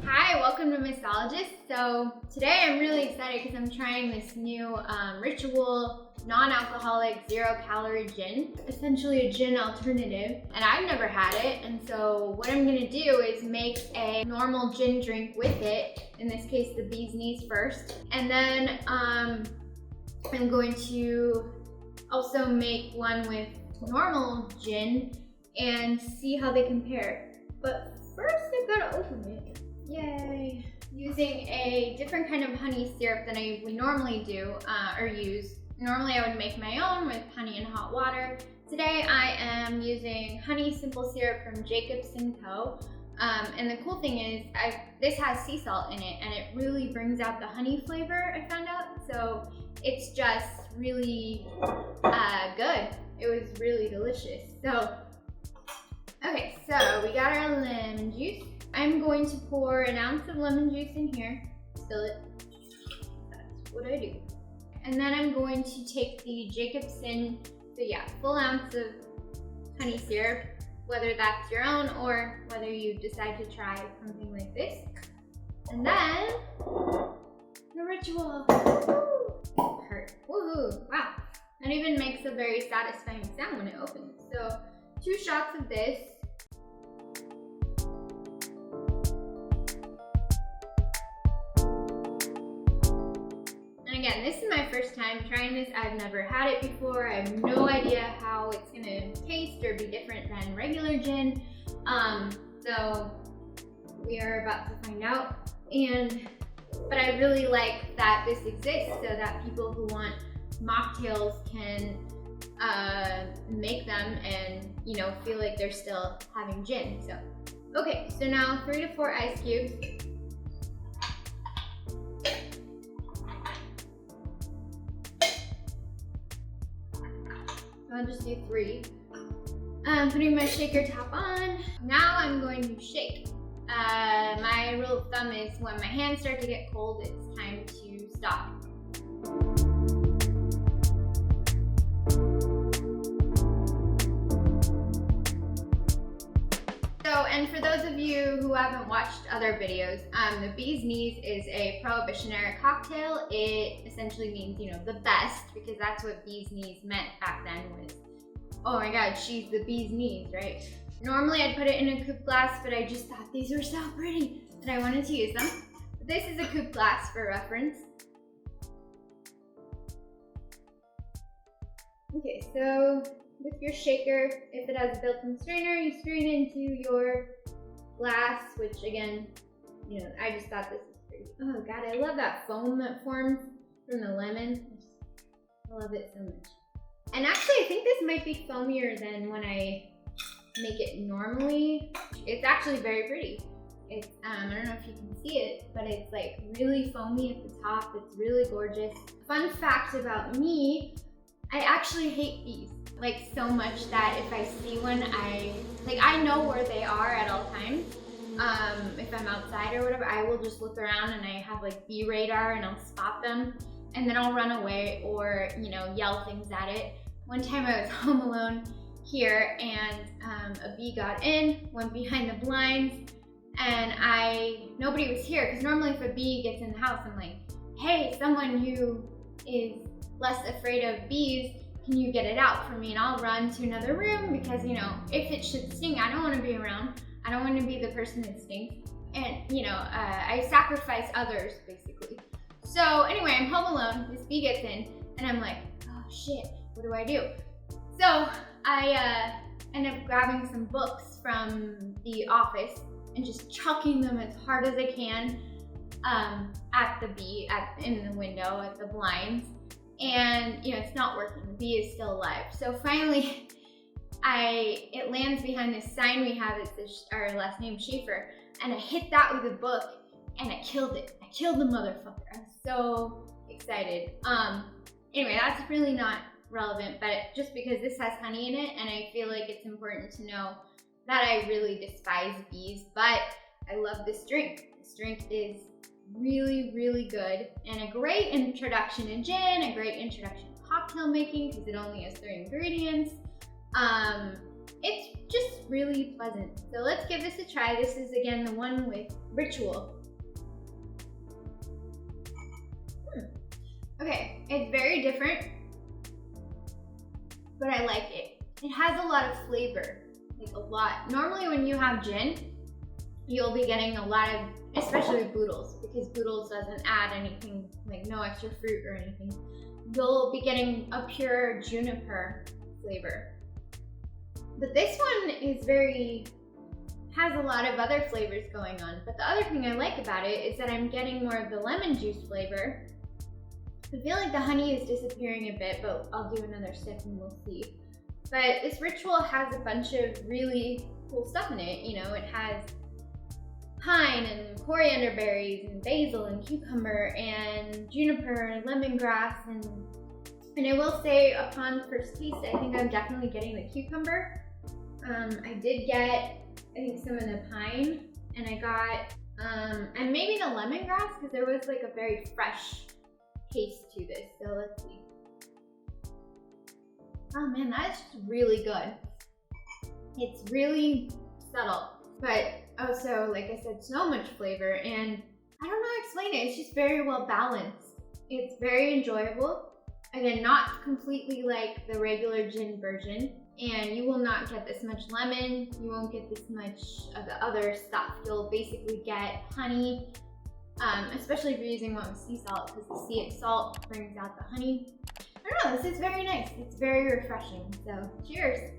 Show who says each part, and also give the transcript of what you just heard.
Speaker 1: Hi, welcome to Missologist. So today I'm really excited because I'm trying this new ritual, non-alcoholic, zero-calorie gin. Essentially a gin alternative, and I've never had it. And so what I'm gonna do is make a normal gin drink with it. In this case, the bee's knees first. And then I'm going to also make one with normal gin and see how they compare. But first I've gotta open it. Yay! Using a different kind of honey syrup than we normally do or use. Normally I would make my own with honey and hot water. Today I am using honey simple syrup from Jacobs & Co. And the cool thing is this has sea salt in it and it really brings out the honey flavor, I found out. So it's just really good. It was really delicious. So, okay, so we got our lemon juice. I'm going to pour an ounce of lemon juice in here, spill it, that's what I do. And then I'm going to take the Jacobson, so yeah, full ounce of honey syrup, whether that's your own or whether you decide to try something like this. And then, the ritual, woohoo, hurt, woohoo, wow. That even makes a very satisfying sound when it opens. So, 2 shots of this. And again, this is my first time trying this. I've never had it before. I have no idea how it's gonna taste or be different than regular gin. So we are about to find out. But I really like that this exists so that people who want mocktails can make them and feel like they're still having gin. So okay, so now 3 to 4 ice cubes. I'll just do 3. Putting my shaker top on. Now I'm going to shake. My rule of thumb is when my hands start to get cold, it's time to stop. So, and for those of you who haven't watched other videos, the bee's knees is a prohibition-era cocktail. It essentially means, the best, because that's what bee's knees meant back then was, oh my God, she's the bee's knees, right? Normally I'd put it in a coupe glass, but I just thought these were so pretty that I wanted to use them. But this is a coupe glass for reference. Okay, so with your shaker, if it has a built-in strainer, you strain into your glass, which again, I just thought this was pretty. Oh God, I love that foam that forms from the lemon. I love it so much. And actually, I think this might be foamier than when I make it normally. It's actually very pretty. It's, I don't know if you can see it, but it's like really foamy at the top. It's really gorgeous. Fun fact about me, I actually hate bees. Like so much that if I see one, I know where they are at all times. If I'm outside or whatever, I will just look around and I have like bee radar and I'll spot them and then I'll run away or, yell things at it. One time I was home alone here and a bee got in, went behind the blinds, and nobody was here because normally if a bee gets in the house, I'm like, hey, someone who is less afraid of bees, can you get it out for me? And I'll run to another room because, if it should sting, I don't want to be around. I don't want to be the person that stinks. And, I sacrifice others, basically. So anyway, I'm home alone. This bee gets in, and I'm like, oh shit, what do I do? So I end up grabbing some books from the office and just chucking them as hard as I can at the bee, in the window, at the blinds. And it's not working. The bee is still alive. So finally, it lands behind this sign we have. It's our last name Schaefer, and I hit that with a book, and I killed it. I killed the motherfucker. I'm so excited. Anyway, that's really not relevant, but just because this has honey in it, and I feel like it's important to know that I really despise bees, but I love this drink. This drink is really, really good and a great introduction to gin, a great introduction to cocktail making because it only has 3 ingredients. it's just really pleasant. So let's give this a try. This is again the one with Ritual. Okay, it's very different, but I like it. It has a lot of flavor, like a lot. Normally when you have gin, you'll be getting a lot of, especially with Boodles, because Boodles doesn't add anything, like no extra fruit or anything. You'll be getting a pure juniper flavor. But this one is has a lot of other flavors going on. But the other thing I like about it is that I'm getting more of the lemon juice flavor. I feel like the honey is disappearing a bit, but I'll do another sip and we'll see. But this Ritual has a bunch of really cool stuff in it. You know, it has pine and coriander berries and basil and cucumber and juniper and lemongrass, and I will say upon first taste, I think I'm definitely getting the cucumber. I did get, I think, some of the pine, and I got, and maybe the lemongrass, because there was like a very fresh taste to this. So let's see. Oh man, that's just really good. It's really subtle, but also, like I said, so much flavor, and I don't know how to explain it. It's just very well balanced. It's very enjoyable. Again, not completely like the regular gin version, and you will not get this much lemon. You won't get this much of the other stuff. You'll basically get honey, especially if you're using one with sea salt, because the sea salt brings out the honey. I don't know, this is very nice. It's very refreshing, so cheers.